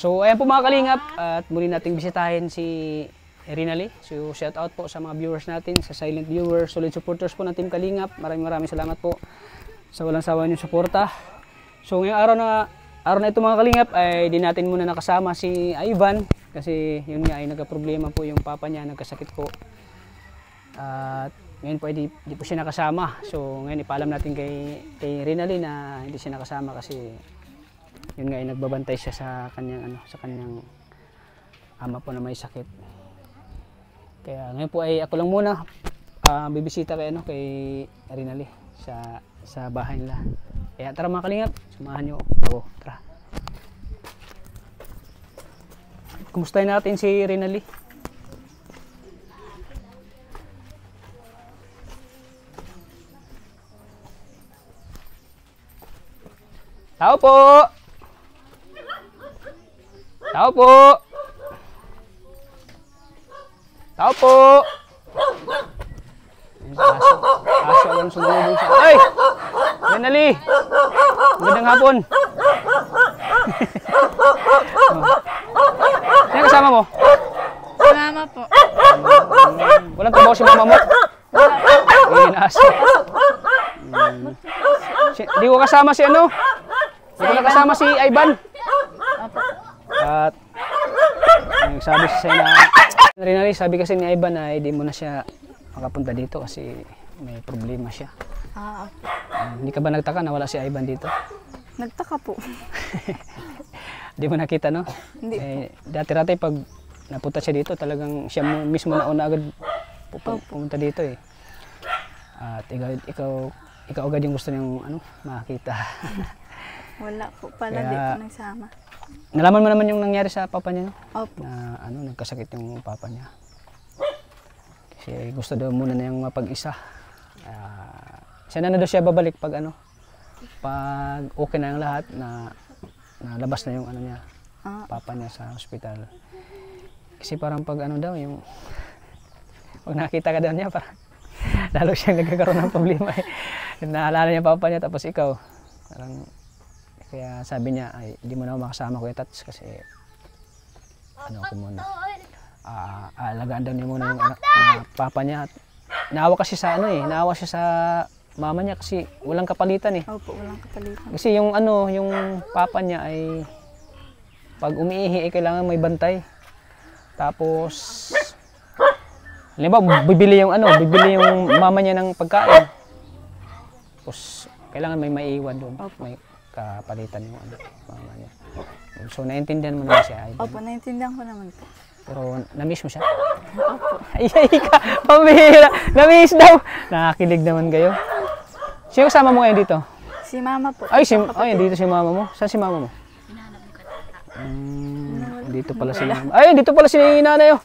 So ayan po mga kalingap, at muli nating bisitahin si Rinalyn. So shout out po sa mga viewers natin, sa silent viewers, solid supporters po ng Team Kalingap. Maraming salamat po sa walang sawa niyong suporta. So ngayong araw na ito mga kalingap ay di natin muna nakasama si Ivan kasi yun nga ay nagka-problema po yung papa niya, nagkasakit po. At ngayon po ay di po siya nakasama. So ngayon ipaalam natin kay Rinalyn na hindi siya nakasama kasi yun nga ay nagbabantay siya sa kanyang ama po na may sakit. Kaya ngayon po ay ako lang muna bibisita kay Rinalyn sa bahay nila. Kaya tara mga kalingap, samahan niyo ako. Tara. Kumustahin natin si Rinalyn. Tao po! Tao po! Tao po! Aso lang sumunod siya. Ay! Rinalyn! Magandang hapon! Sino kasama mo? Mama po. Walang trabaho si mama mo? Aso. Di ko kasama si ano? Di ko nakasama si Ivan. At sabi siya na Rinalyn, sabi kasi ni Ivan na hindi mo na siya makapunta dito kasi may problema siya. Hindi ka ba nagtaka na wala si Ivan dito? Nagtaka po. Hindi mo nakita, no? Hindi Dati-dati pag napunta siya dito, talagang siya mismo nauna agad pumunta dito eh. At ikaw agad yung gusto niyang makita. Wala po pala Kaya, dito nagsama. Nalaman mo naman yung nangyari sa papa niya, no? Opo. Na nagkasakit yung papa niya. Kasi gusto daw muna na yung mapag-isa. Siya na daw siya babalik pag pag okay na yung lahat na labas na yung niya, papa niya sa hospital. Kasi parang pag daw yung pag nakita ka daw niya parang lalo siyang nagkakaroon ng problema eh. Naalala niya papa niya tapos ikaw. Parang kaya sabi niya ay hindi mo na ako makasama Kuya Tats kasi ako muna. Alagaan daw niya muna yung papa niya. Naawa kasi sa naawa siya sa mama niya kasi walang kapalitan eh. Opo, walang kapalitan. Kasi yung yung papa niya ay pag umiihi ay kailangan may bantay. Tapos halimbawa bibili yung mama niya ng pagkain. Tapos kailangan may maiiwan doon. May kapalitan yung mama niya. So naiintindihan mo naman siya. Opo, naiintindihan ko naman po. Pero na-miss mo siya? Opo. Ay ka, pambihira. Na-miss daw. Nakakilig naman kayo. Sino kasama mo ngayon dito? Si mama po. Ay, dito si mama mo. Saan si mama mo? Dito pala si mama. Ay, dito pala si nanay.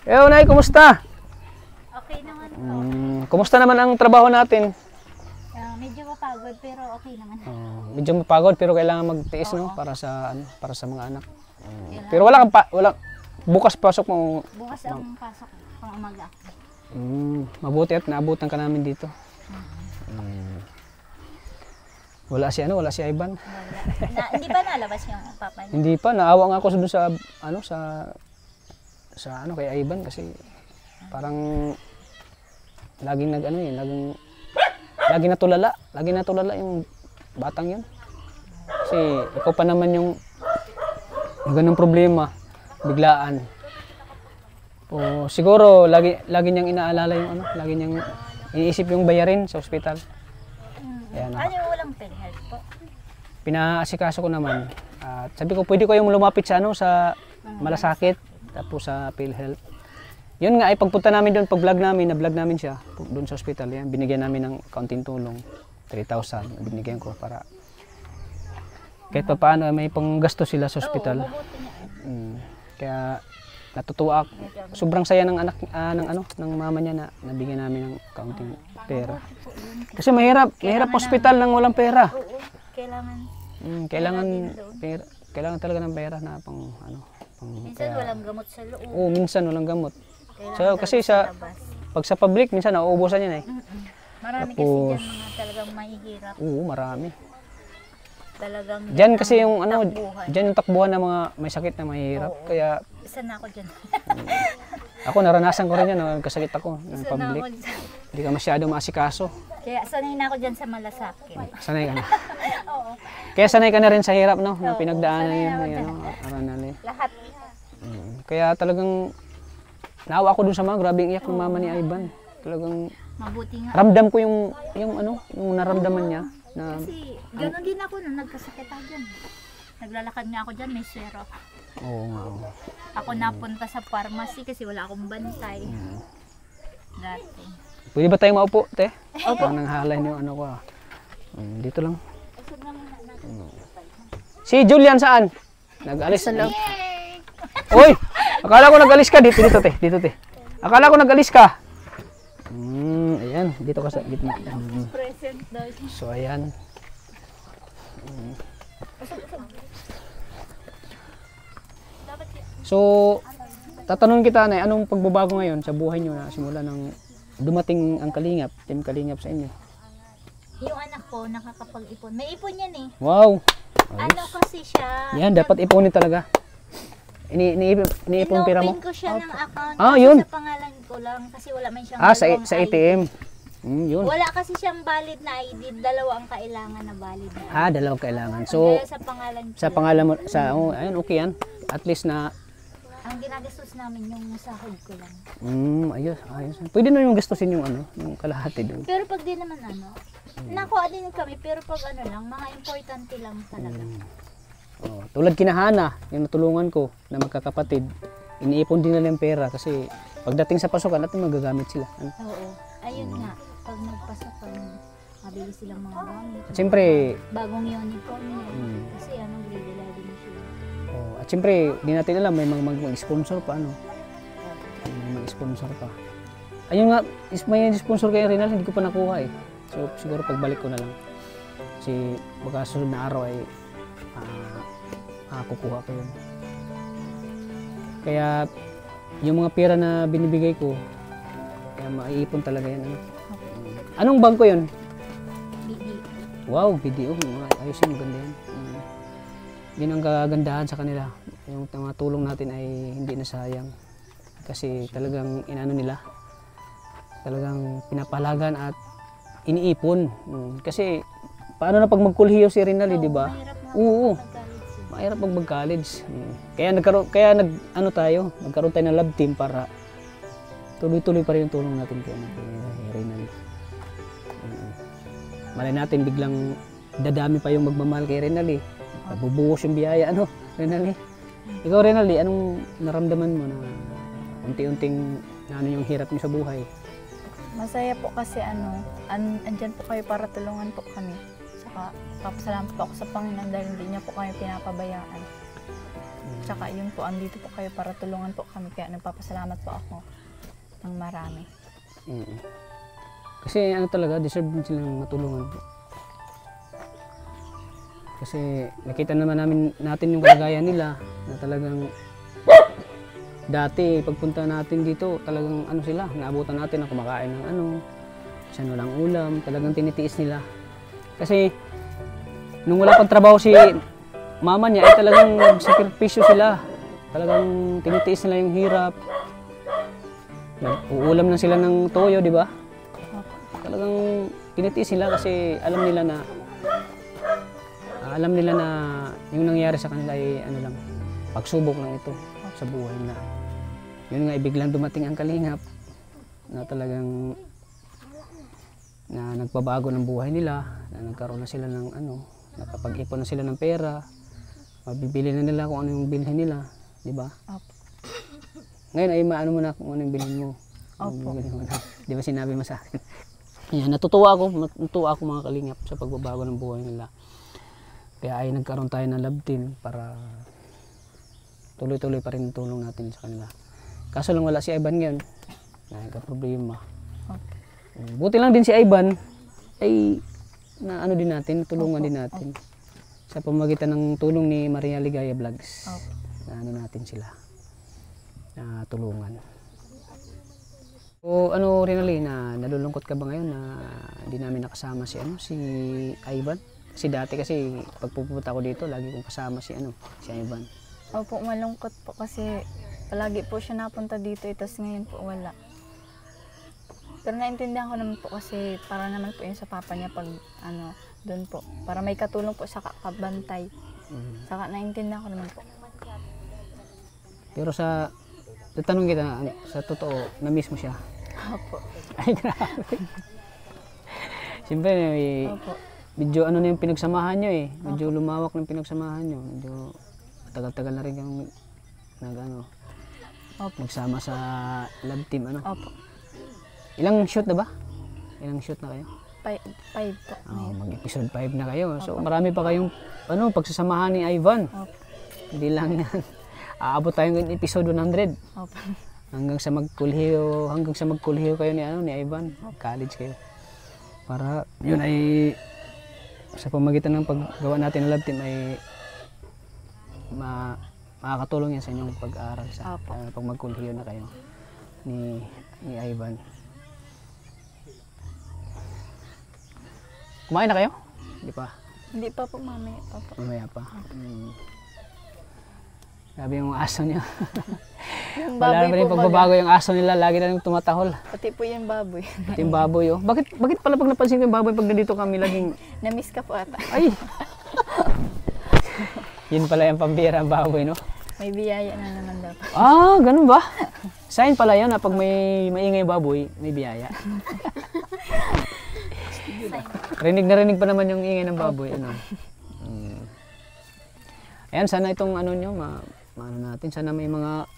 Eh, nay, kumusta? Okay naman po. Kumusta naman ang trabaho natin? Medyo mapagod pero okay naman. Medyo mapagod pero kailangan magtiis no para sa mga anak. Pero wala bukas pasok mo. Bukas ang pasok pang umaga. Mabuti at naabutan ka namin dito. Wala si Ivan. Hindi pa nalabas yung papa niya? Hindi pa, naawa nga ako doon sa kay Ivan kasi parang laging laging natulala yung batang yun. Kasi ikaw pa naman yung ganung problema, biglaan. O siguro lagi niyang inaalala yung lagi niyang iniisip yung bayarin sa ospital. Ayan, Walang PhilHealth po? Pinaasikaso ko naman. At sabi ko pwede ko yung lumapit sa Malasakit tapos sa PhilHealth. Yun nga ay pagpunta namin doon, pag-vlog namin siya doon sa ospital. Yan, binigyan namin ng kaunting tulong, 3,000 binigyan ko para kahit pa paano may panggasto sila sa ospital. Kaya natutuwa ako. Sobrang saya ng ng mama niya na nabigyan namin ng kaunting pera. Kasi mahirap ospital nang walang pera. Oo, kailangan pera. Kailangan talaga ng pera na minsan walang gamot sa loob. Oo, minsan walang gamot. So, kasi pag sa public minsan nauubusan yan eh. Marami kasi dyan mga talagang mahihirap. Oo, marami. Talagang Diyan kasi yung ano, takbuhan. diyan yung takbuhan ng mga may sakit na mahirap. Oo. Kaya Isa na ako dyan. ako naranasan ko rin yan, nagkasakit ako ng Isa na ako public. dyan. Hindi ka masyado maasikaso. Kaya sanay na ako dyan sa malasakit. Sanay ka na. Oo. Kaya sanay ka na rin sa hirap, no? Na Oo, pinagdaanan sanay yun. na ako Ano, dyan. Aranali. Lahat. Kaya talagang naawa ko dun sa mga grabing iyak ng mama ni Ivan. Talagang Mabuti nga. ramdam ko yung yung naramdaman niya na Kasi gano'n din ako nung nagkasakit ako dyan. Naglalakad nga ako dyan, may swero. oo nga. Oo. Ako napunta sa pharmacy kasi wala akong bantay. Dati. Pwede ba tayong maupo, te? Opo. Nang halay yung ano ko. Dito lang. Si Julian saan? Nag-alis. Sa loob. Uy! Akala ko nag-alis ka. Dito, te. Dito, te. Akala ko nag-alis ka. Ayan. Dito ka sa gitna. Present daw. So, ayan. So, tatanungin kita na anong pagbabago ngayon sa buhay nyo na simula nang dumating ang Kalingap, Team Kalingap sa inyo? Yung anak ko nakakapag-ipon. May ipon yan eh. Wow! Ano kasi siya. Yan, dapat ipunin talaga. Iniipon pira mo? Inopen ko siya ng account. Ah, kasi yun. sa pangalan ko lang. Kasi wala man siyang Sa dalawang ID. ATM. Yun. Wala kasi siyang valid na ID. Dalawa ang kailangan na valid na ID. Dalawang kailangan. So, Kaya sa pangalan ko sa lang. pangalan mo, ayun, okay yan. At least na, Ang ginagastos namin yung sahod ko lang. ayos. Pwede na yung gastusin yung yung kalahati doon. Pero pag di naman nakuha din kami. Pero pag lang, mga importante lang talaga. Oh, tulad kinahana, yung natulungan ko na magkakapatid, iniipon din nila yung pera kasi pagdating sa pasukan natin magagamit sila. Oo. Ayun nga. Pag nagpasok mabili silang mga gamit. At siyempre, Bagong uniform niya. Kasi grade 11 na siya. at siyempre, di natin alam, may mag-sponsor pa, May mag-sponsor pa. Ayun nga, may sponsor kay Rinal, hindi ko pa nakuha eh. So, siguro pagbalik ko na lang. Kasi baka susunod na araw ay kukuha ko yun. Kaya, yung mga pera na binibigay ko, kaya maiipon talaga yan. Anong bangko yun? BD. Wow, BDO. Ayos yun, maganda yan. Yun ang kagandahan sa kanila. Yung mga tulong natin ay hindi na sayang. Kasi talagang inano nila. Talagang pinapalagan at iniipon. Kasi paano na pag magkulhiyo si Rinal, di ba? Mahirap nga Oo. mag-college eh. Mahirap pag mag-college. Nagkaroon tayo ng lab team para tuloy-tuloy pa rin yung tulong natin kay Rinal. Malay natin biglang dadami pa yung magmamahal kay Rinal eh. Bubuhos yung biyaya, Rinal eh. Ikaw Rinal eh, anong naramdaman mo na unti-unting yung hirap niyo sa buhay? Masaya po kasi andyan po kayo para tulungan po kami. Saka papasalamat po ako sa Panginoon dahil hindi niya po kami pinapabayaan. Tsaka yun po, andito po kayo para tulungan po kami. Kaya nagpapasalamat po ako ng marami. Kasi talaga, deserve din silang matulungan po. Kasi nakita naman natin yung kalagayan nila na talagang dati pagpunta natin dito talagang sila, naabutan natin na kumakain ng isa walang ulam, talagang tinitiis nila. Kasi nung wala pang trabaho si mama niya ay talagang nagsakripisyo sila. Talagang tinitiis nila yung hirap. Uulam na sila ng toyo, di ba? Talagang tinitiis nila kasi alam nila na yung nangyari sa kanila ay pagsubok lang ito sa buhay nila. Yun nga, biglang dumating ang Kalingap na talagang nagbabago ng buhay nila, na nagkaroon na sila ng nakapag-ipon na sila ng pera, mabibili na nila kung ano yung bilhin nila, di ba? Opo. Ngayon ay maano mo na kung ano yung bilhin mo. Opo. Di ba sinabi mo sa akin? Yan, natutuwa ako mga Kalingap sa pagbabago ng buhay nila. Kaya ay nagkaroon tayo ng lab team para tuloy-tuloy pa rin tulong natin sa kanila. Kaso lang wala si Ivan ngayon. Nagka-problema. Okay. Buti lang din si Ivan ay din natin, tulungan din natin. Sa pamamagitan ng tulong ni Maria Ligaya Vlogs. Okay. Na natin sila. Na tulungan. So Rinalyn, nalulungkot ka ba ngayon na hindi namin nakasama si Ivan? Kasi dati kasi pag pupunta ako dito, lagi kong kasama si Ivan. Opo, malungkot po kasi palagi po siya napunta dito, tapos ngayon po wala. Pero naintindihan ko naman po kasi para naman po yun sa papa niya pag doon po. Para may katulong po sa kabantay. Saka naintindihan ko naman po. Pero tatanong kita, sa totoo, na-miss mo siya? Opo. Ay, grabe. Siyempre, Opo. medyo na yung pinagsamahan nyo eh. Medyo lumawak ng pinagsamahan nyo. Medyo tagal-tagal na rin kang Opo. nagsama sa love team. Opo. Ilang shoot na ba? Ilang shoot na kayo? 5 po. Mag-episode 5 na kayo. So marami pa kayong pagsasamahan ni Ivan. Opo. Hindi lang yan. Aabot tayo ng episode 100. Opo. Hanggang sa magkulhiyo kayo ni Ivan. College kayo. Para yun ay sa pamagitan ng paggawa natin ng love team ay makakatulong yan sa inyong pag-aaral sa pag magkulhiyo na kayo ni Ivan. Kumain na kayo? Hindi pa. Hindi pa po, mamaya pa po. Mamaya pa. Sabi yung aso niya. Yung Wala baboy naman yung po pagbabago yung aso nila. Lagi na yung tumatahol. Pati po yung baboy. Pati yung baboy. Oh. Bakit pala pag napansin ko yung baboy pag nandito kami laging... Na-miss ka po ata. Ay! Yun pala yung pambira ang baboy, no? May biyaya na naman daw. Ganun ba? Sign pala yun na pag may maingay baboy, may biyaya. Rinig na rinig pa naman yung ingay ng baboy. Ayan, sana itong nyo, natin. Sana may mga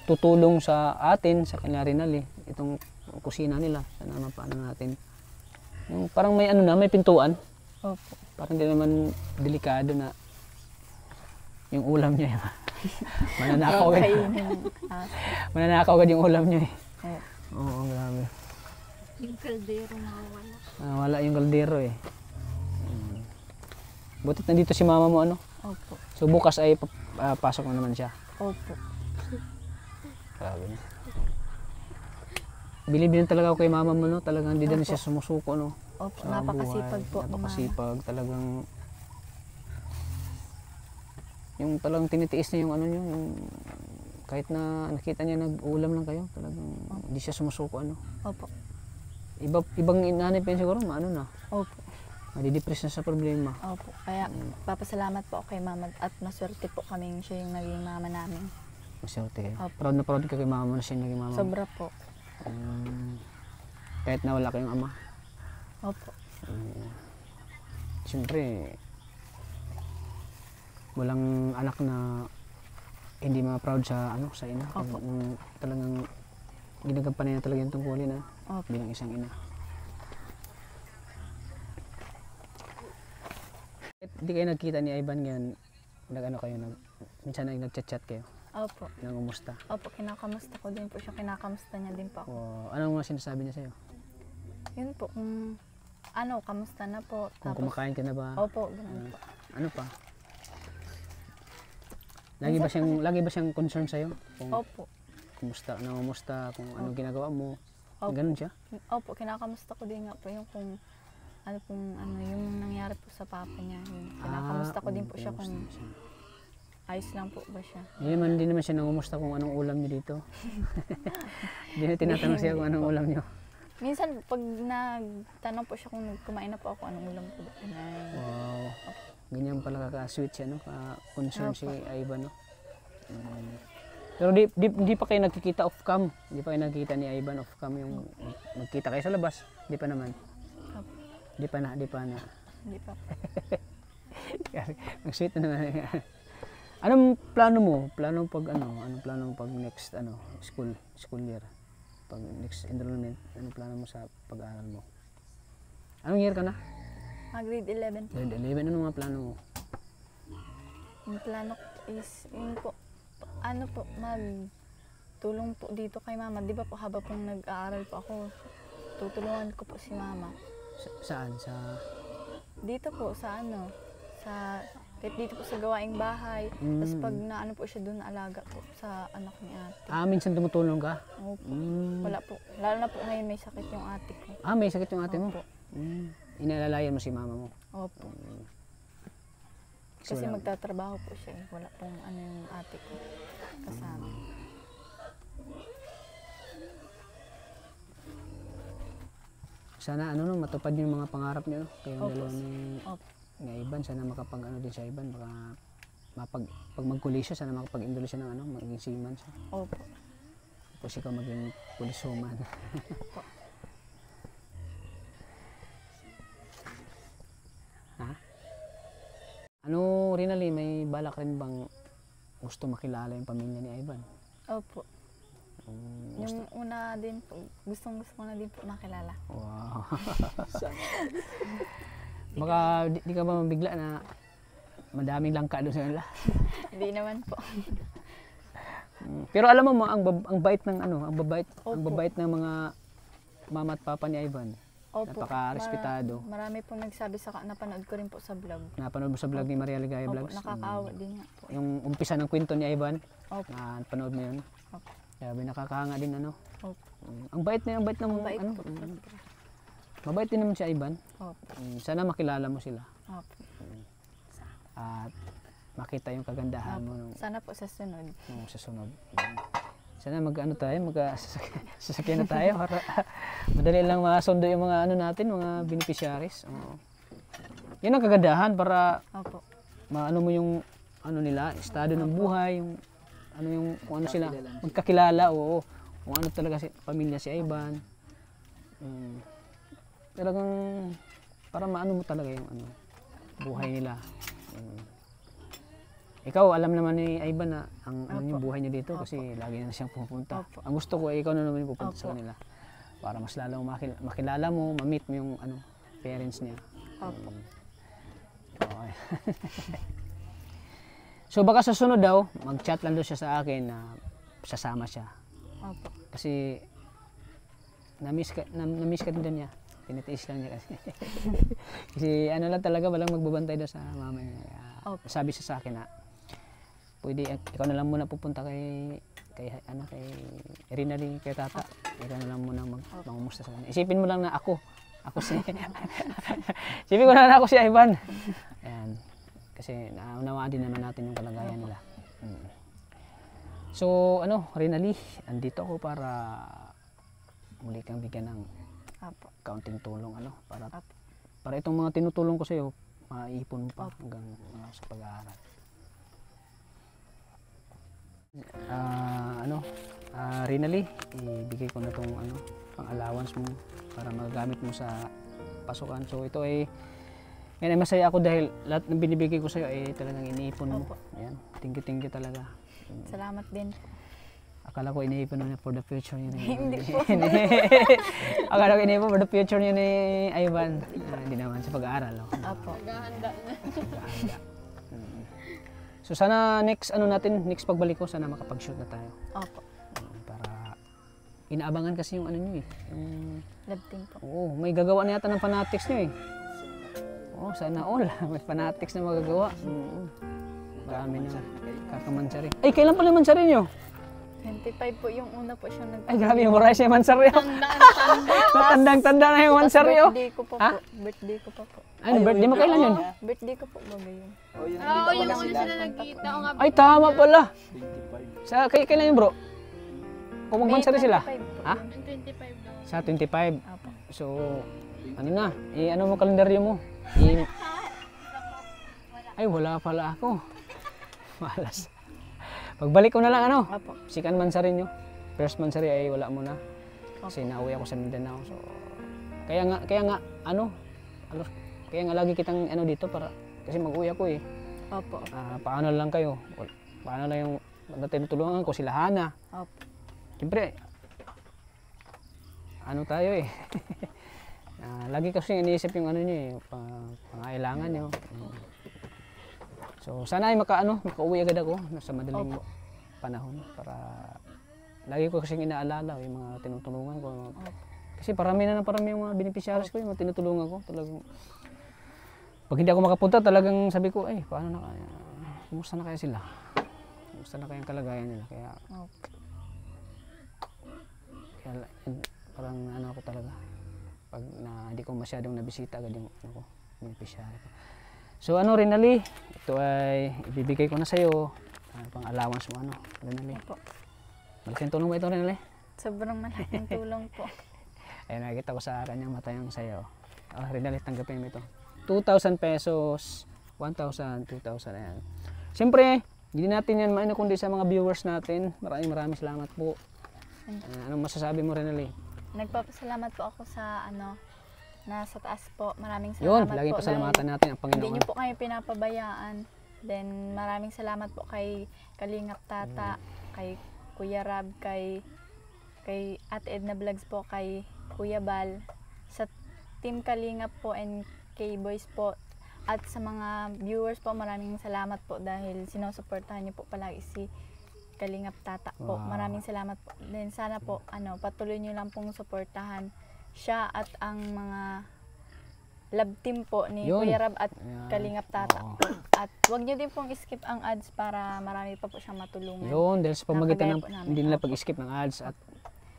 tutulong sa atin, sa kanila rin itong kusina nila. Sana mapaano natin. Yung parang may may pintuan. Opo. Parang hindi naman delikado na yung ulam niya. Mananakaw agad. Mananakaw agad yung ulam niya eh. Oo, grabe. Yung kaldero mawala. Wala yung kaldero eh. Butit nandito si mama mo Opo. So bukas ay pasok na naman siya. Opo. Grabe na. Bilib din talaga ako kay mama mo talagang hindi din siya sumusuko Opo, sa napakasipag buhay. po. Napakasipag talagang yung talagang tinitiis niya yung yung kahit na nakita niya nag-ulam lang kayo, talagang hindi siya sumusuko Opo. Ibang inanay pa yun siguro, na. Opo. Madidepress na sa problema. Opo. Kaya papasalamat po ako kay mama at maswerte po kaming siya yung naging mama namin. Maswerte kayo. Opo. Proud na proud ka kay mama mo na siya naging mama mo. Sobra po. Kahit na wala kayong ama. Opo. Siyempre, walang anak na hindi ma-proud sa sa ina. Opo. Talagang ginagampanan niya talaga yung tungkulin Opo. bilang isang ina. Hindi kayo nagkita ni Ivan ngayon, minsan nag-chat-chat kayo, Opo. nangumusta. Opo, kinakamusta ko din po siya. Kinakamusta niya din po ako. Anong mga sinasabi niya sa'yo? Yun po, kung kamusta na po. Kung kumakain ka na ba? Opo, ganun po. Ano pa? Lagi ba siyang concern sa'yo? Kung Opo. kumusta, nangumusta, kung anong ginagawa mo? Opo. Ganun siya? Opo, kinakamusta ko din nga po yung kung yung nangyari po sa papa niya. Kinakamusta ko din po siya kung ayos lang po ba siya. Hindi naman siya nangumusta kung anong ulam niyo dito. Hindi na tinatanong siya kung anong ulam niyo. Minsan, pag nagtanong po siya kung kumain na po ako, anong ulam po ba? Wow. Ganyan pala ka-sweet siya, ka-concern si Ivan, Pero di pa kayo nagkikita off cam. Di pa kayo nagkikita ni Ivan off cam yung magkita kayo sa labas. Di pa naman. Di pa na. Hindi pa. Ang sweet na naman. Anong plano mo? Anong plano mo pag next school year? Pag next enrollment, anong plano mo sa pag-aaral mo? Anong year ka na? Grade 11 po. Grade 11, ano mga plano mo? Yung plano is, yun po, magtulong po dito kay mama. Di ba po, habang pong nag-aaral po ako, tutulungan ko po si mama. Saan? Dito po, kahit dito po sa gawaing bahay. Tapos pag naano po siya doon, alaga po sa anak ni ate. Minsan tumutulong ka? Opo. Wala po. Lalo na po ngayon may sakit yung ate ko. May sakit yung ate mo? Opo. inalalayan mo si mama mo. Opo. Kasi Kasi wala- magtatrabaho po siya eh. Wala pong ano yung ate ko kasama. Sana ano no, matupad yung mga pangarap niyo no. Kayong Opo. dalawa ni Opo. Ivan, sana makapag ano din sa Ivan, baka pag magkuli siya, sana makapag-enroll siya ng ano, maging seaman siya. Opo. Tapos ikaw maging pulisuman. Ha? Ano, Rinalyn, may balak rin bang gusto makilala yung pamilya ni Ivan? Opo. Gusto? Yung una din po, gustong gusto ko na din po makilala. Wow. Baka di ka ba mabigla na madaming langka doon sa kanila? Hindi naman po. Pero alam mo, ang bait ng ano, ang Opo. babait ng mga mama at papa ni Ivan. Opo. Napaka-respetado. Marami pong nagsabi sa napanood ko rin po sa vlog. Napanood mo sa vlog ni Maria Ligaya Opo, Vlogs? nakakaawa din nga po. Yung umpisa ng kwento ni Ivan, Opo. napanood mo yun? Opo. Sabi, nakakahanga din ano. Opo. Ang bait ng Ang bait ano. po. Mabait din naman si Ivan. Opo. Sana makilala mo sila. Opo. At makita yung kagandahan mo nung Sana po sa sunod. sa sunod. Sana mag-ano tayo, sasakyan na tayo para madali lang masundo yung mga ano natin, mga beneficiaries. Oo. Yun ang kagandahan para Opo. maano mo yung ano nila, estado ng buhay, yung ano yung kung ano sila, magkakilala, oo. Kung ano talaga si pamilya si Ivan. Talagang para maano mo talaga yung ano, buhay nila. Ikaw, alam naman ni Ivan na ang ano yung buhay niya dito kasi lagi na siyang pupunta. Opo. Ang gusto ko, ikaw na naman yung pupunta sa Opo. kanila. Para mas lalong makilala mo, ma-meet mo yung ano, parents niya. Opo. Okay. So baka sa sunod daw, mag-chat lang doon siya sa akin na sasama siya. Opo. Kasi na-miss ka din doon niya. Tinitiis lang niya kasi. Kasi ano lang talaga, walang magbabantay doon sa mama niya. Kaya, Opo. sabi siya sa akin na, pwede, ikaw na lang muna pupunta kay Rinalyn, kay tata. Ikaw na lang muna mangumusta sa kanya. Isipin mo lang na ako si isipin ko na ako si Ivan. Ayan. Kasi naunawaan din naman natin yung kalagayan nila. So, ano, Rinalyn, andito ako para muli kang bigyan ng Opo. kaunting tulong, ano, para Opo. itong mga tinutulong ko sa iyo, maipon mo pa hanggang sa pag-aaral. Rinalyn, ibigay ko na tong ano, pang allowance mo para magagamit mo sa pasukan. So ito ay ngayon ay masaya ako dahil lahat ng binibigay ko sa iyo ay talagang iniipon mo. Opo. Yan, thank you talaga. Salamat din po. Akala ko iniipon mo na for the future niyo. Hindi po. Akala ko iniipon for the future niyo ni Ivan. Hindi naman sa pag-aaral. No? Opo. Maghahanda. So sana next pagbalik ko, sana makapag-shoot na tayo. Opo. Para inaabangan kasi yung ano niyo eh. Yung, Love team po. oo, may gagawa na yata ng fanatics niyo eh. Oo, sana all. May fanatics na magagawa. Marami na kakamansari. Ay, kailan pala yung mansari niyo? 25 po yung una po siya nag- Ay, grabe, memorize yung mansari. Tandang-tanda na yung Tapos mansari. birthday ko pa Ha? po. Birthday ko pa po. Ano, birthday mo kailan yun? Birthday ko po baga yun. Oo, yun ang una sila nagkita. O nga, Ay, tama pala. Kailan yun bro? Kung magmansari sila? 25 po. Ha? 25 daw. Sa 25. Opo. So, ano na, ano mo kalendaryo mo? Ay, wala pala ako. Malas. Pagbalik ko na lang ano, Opo. second mansari nyo. First mansari ay wala mo na. Kasi nauwi ako sa Mindanao. So, kaya nga, kaya nga lagi kitang ano dito para, kasi mag-uwi ako eh. Opo. Paano lang kayo? Paano lang yung tinutulungan ko, sila Hana. Opo. Siyempre, ano tayo eh. Lagi kasi iniisip yung ano nyo eh, pangailangan nyo. So sana ay makauwi agad ako sa madaling panahon para lagi ko kasing inaalala yung mga tinutulungan ko. Kasi parami yung mga beneficiaries ko, yung mga tinutulungan ko. Talagang, pag hindi ako makapunta, talagang sabi ko, paano na kaya? Kumusta na kaya sila? Kumusta na kaya ang kalagayan nila? Kaya Opo. parang ano ako talaga. pag hindi ko masyadong nabisita agad yung ano ko, beneficiary ko. So ano Rinalyn, ito ay ibibigay ko na sa iyo pang allowance mo ano, Rinalyn. Opo. Malaking tulong ba ito Rinalyn? Sobrang malaking tulong po. Ayun, nakikita ko sa kanyang mata yung sayo. Rinalyn, tanggapin mo ito. 2,000 pesos, 1,000, 2,000, ayan. Siyempre, hindi natin yan maano kundi sa mga viewers natin. Maraming salamat po. Anong masasabi mo Rinalyn? Nagpapasalamat po ako sa nasa taas po. Maraming Yun, salamat laging po. pasalamatan natin ang Hindi Panginoon. niyo po kayo pinapabayaan. Then maraming salamat po kay Kalingap Tata, kay Kuya Rab, kay Ate Edna Vlogs po, kay Kuya Bal, sa Team Kalingap po and K-Boys po. At sa mga viewers po, maraming salamat po dahil sinusuportahan niyo po palagi si Kalingap Tata po. Wow. Maraming salamat po. Then sana po patuloy niyo lang pong suportahan siya at ang mga love team po ni Yun. Kuya Rab at Ayan. Kalingap Tata. Oo. At wag niyo din pong skip ang ads para marami pa po siyang matulungan. Yun, dahil sa pamagitan ng Nakagaya po namin. hindi nila pag-skip ng ads at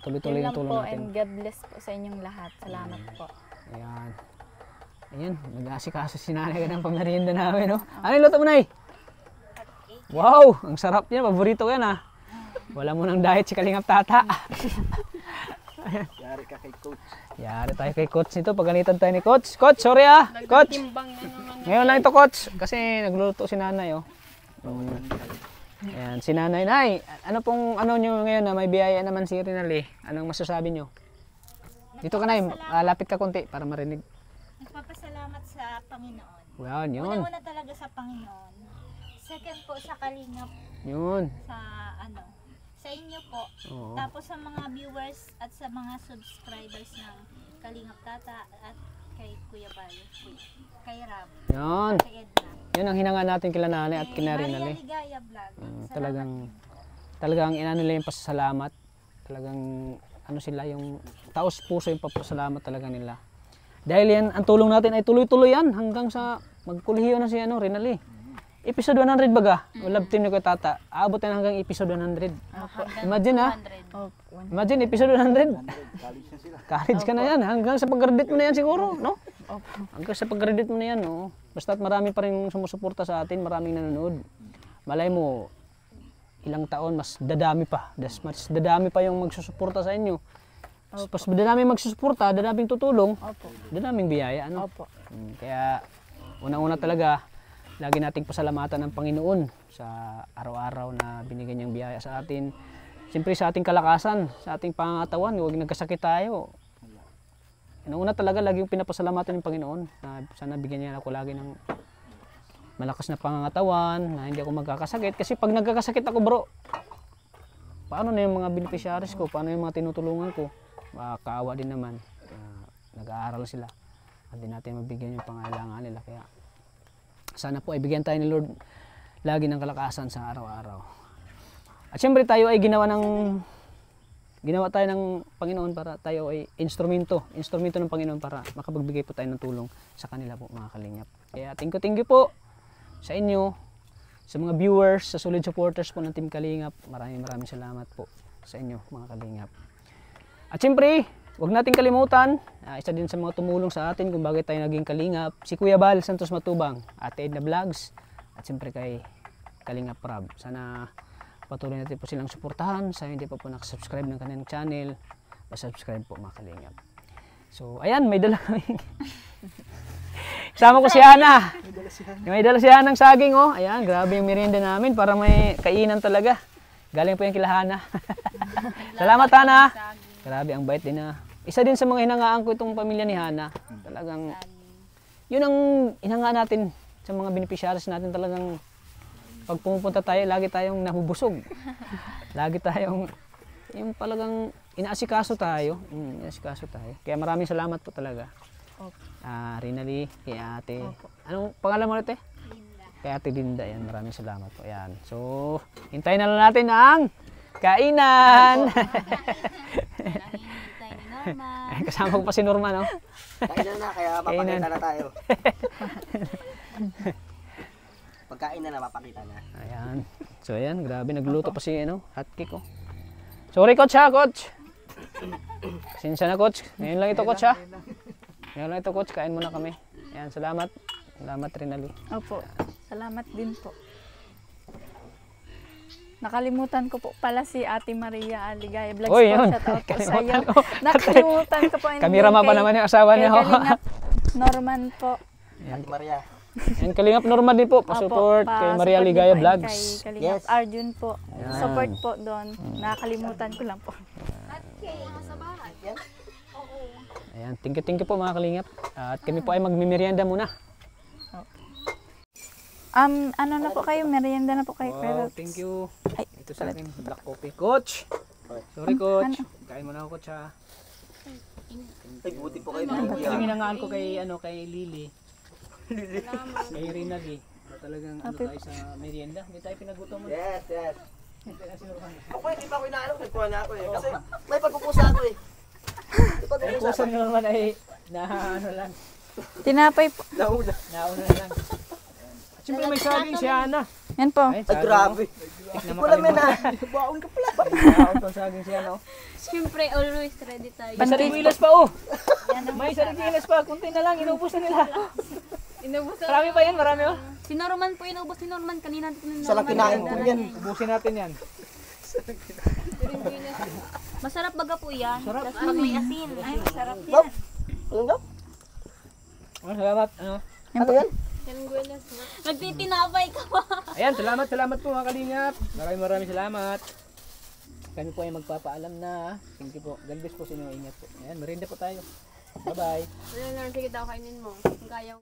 tuloy-tuloy Yun ng lang tulong po natin. and God bless po sa inyong lahat. Salamat po. Ayan. Ayan, nag-aasikaso si nanay ka ng pamerienda namin, no? Ano yung luto mo, Nay? Wow, ang sarap niya. Paborito ko yan, ah. Wala mo ng diet si Kalingap Tata. Yari ka kay coach. Yari tayo kay Coach nito. Pagalitan tayo ni Coach. Coach, sorry ah. Coach. Timbang na naman. Ngayon lang ito, Coach. Kasi nagluluto si nanay, oh. Ayan, si nanay. Nay, ano pong ano nyo ngayon na may biyaya naman si Rinalyn? Anong masasabi nyo? Dito ka, Nay. Lapit ka konti para marinig. Nagpapasalamat sa Panginoon. Wow, yun. Una-una talaga sa Panginoon. Second po sa Kalingap, Yun. sa inyo po. Oo. Tapos sa mga viewers at sa mga subscribers ng Kalingap Tata at kay Kuya Bal, kay Rab, Yun. kay Edna. Yun ang hinanga natin kila nanay at kina Maria Rinalyn. Ligaya Vlog. Salamat. Talagang inano nila yung pasasalamat. Talagang ano sila yung taos puso yung papasalamat talaga nila. Dahil yan, ang tulong natin ay tuloy-tuloy yan hanggang sa magkulihiyo na si Rinalyn. Episode 100 baga, o love team ni Kuya Tata. Aabot yan hanggang episode 100. Imagine ha? Imagine episode 100. College na sila. College ka na yan. Hanggang sa pag-graduate mo na yan siguro, no? Hanggang sa pag-graduate mo na yan, no? Basta't marami pa rin sumusuporta sa atin, maraming nanonood. Malay mo, ilang taon, mas dadami pa. Mas dadami pa yung magsusuporta sa inyo. Mas dadaming magsusuporta, dadaming tutulong, dadaming biyaya, ano? Opo. Kaya, unang-una talaga, lagi nating pasalamatan ng Panginoon sa araw-araw na binigyan niyang biyaya sa atin. Siyempre sa ating kalakasan, sa ating pangangatawan, huwag nagkasakit tayo. Una talaga lagi yung pinapasalamatan ng Panginoon na sana bigyan niya ako lagi ng malakas na pangangatawan, na hindi ako magkakasakit. Kasi pag nagkakasakit ako bro, paano na yung mga beneficiaries ko, paano yung mga tinutulungan ko? Kaawa din naman. Nag-aaral sila. At di natin mabigyan yung pangailangan nila. Kaya sana po ay bigyan tayo ni Lord lagi ng kalakasan sa araw-araw. At syempre tayo ay ginawa tayo ng Panginoon para tayo ay instrumento ng Panginoon para makapagbigay po tayo ng tulong sa kanila po mga kalingap. Kaya thank you po sa inyo, sa mga viewers, sa solid supporters po ng Team Kalingap. Maraming salamat po sa inyo mga kalingap. At syempre, huwag natin kalimutan, isa din sa mga tumulong sa atin kung bakit tayo naging Kalingap, si Kuya Bal Santos Matubang, Ate Edna Vlogs, at siyempre kay Kalingap Rab. Sana patuloy natin po silang suportahan. Sa hindi pa po nakasubscribe ng kanilang channel, pa-subscribe po mga Kalingap. So, ayan, may dala kami. Kasama ko si Hana. May dala si Hana ng saging, oh. Ayan, grabe yung merienda namin para may kainan talaga. Galing po yung kila Hana. Salamat, Hana. Grabe, ang bait din na. Isa din sa mga hinangaan ko itong pamilya ni Hana. Talagang, yun ang hinangaan natin sa mga beneficiaries natin. Talagang, pag pumupunta tayo, lagi tayong nahubusog. Lagi tayong, yung talagang inaasikaso tayo. Inaasikaso tayo. Kaya maraming salamat po talaga. Rinalyn, kay Ate. Anong pangalan mo ulit eh? Kay Ate Linda. Yan, maraming salamat po. Yan. So, hintayin na lang natin ang kainan. Kasama ko pa si Norma, no? Kainan na, kaya mapakita na tayo. Pagkain na mapakita na. Ayan. So, ayan. Grabe. Nagluluto pa si, hot cake, oh. Sorry, Coach, ha, Coach. Pasensya na, coach. Ngayon lang ito, coach, ha? Ngayon lang ito, coach. Kain muna kami. Ayan, salamat. Salamat, Rinali. Opo. Salamat din po. Nakalimutan ko po pala si Ate Maria Aligaya Vlogs Uy, po. yun. Shout out po sa iyo. Kalimutan ko. Nakalimutan ko po. Kamera pa naman yung asawa niya. Kay Kalingap Norman po. Ate Maria. Yan, Kalingap Norman din po. Pa-support kay Maria Ligaya Kay Vlogs. Kalingap Yes. Arjun po. Yan. Support po doon. Nakalimutan ko lang po. Ayan, thank you po mga Kalingap. At kami po ay magmimerienda muna. Ano na po kayo? Merienda na po kayo. Wow, thank you. Ay, Ito sa akin, black coffee. Coach! Sorry, coach. Kain muna ako, coach, ha? Ay, buti po kayo. Ito yung hinangaan ko kay, kay Lily. Kay Rinali. Talagang tayo sa merienda. Hindi tayo pinagutom mo. Yes, yes. Ako hindi pa ako inaano, nagkuha na ako eh. Kasi may pagkukusa ako eh. May Ang pagkukusa. puso nyo naman ay lang. Tinapay po. Nauna. Nauna lang. At siyempre may saging si Ana. Yan po. Ay, grabe. Hindi ko alam yan ha. Baon ka pala. Baon to saging si Ana. Siyempre, always ready tayo. May sariguilas pa, oh. May sariguilas pa. Kunti na lang, inubos na nila. Marami pa yan, marami, oh. Si Norman po, inubos si Norman. Kanina natin ni Sa lang kinain ko yan. Ubusin natin yan. Masarap baga po yan. Tapos pag may asin. Ay, masarap yan. Bob, alam nga? Salamat. Ano yan? Nagtitinapay ka pa. Ayan, salamat po mga Kalingap. Maraming salamat. Kami po ay magpapaalam na. Thank you po. God bless po sa inyo. Ingat po. Ayan, merinda po tayo. Bye-bye. Ano na, sige daw kainin mo. Kung kaya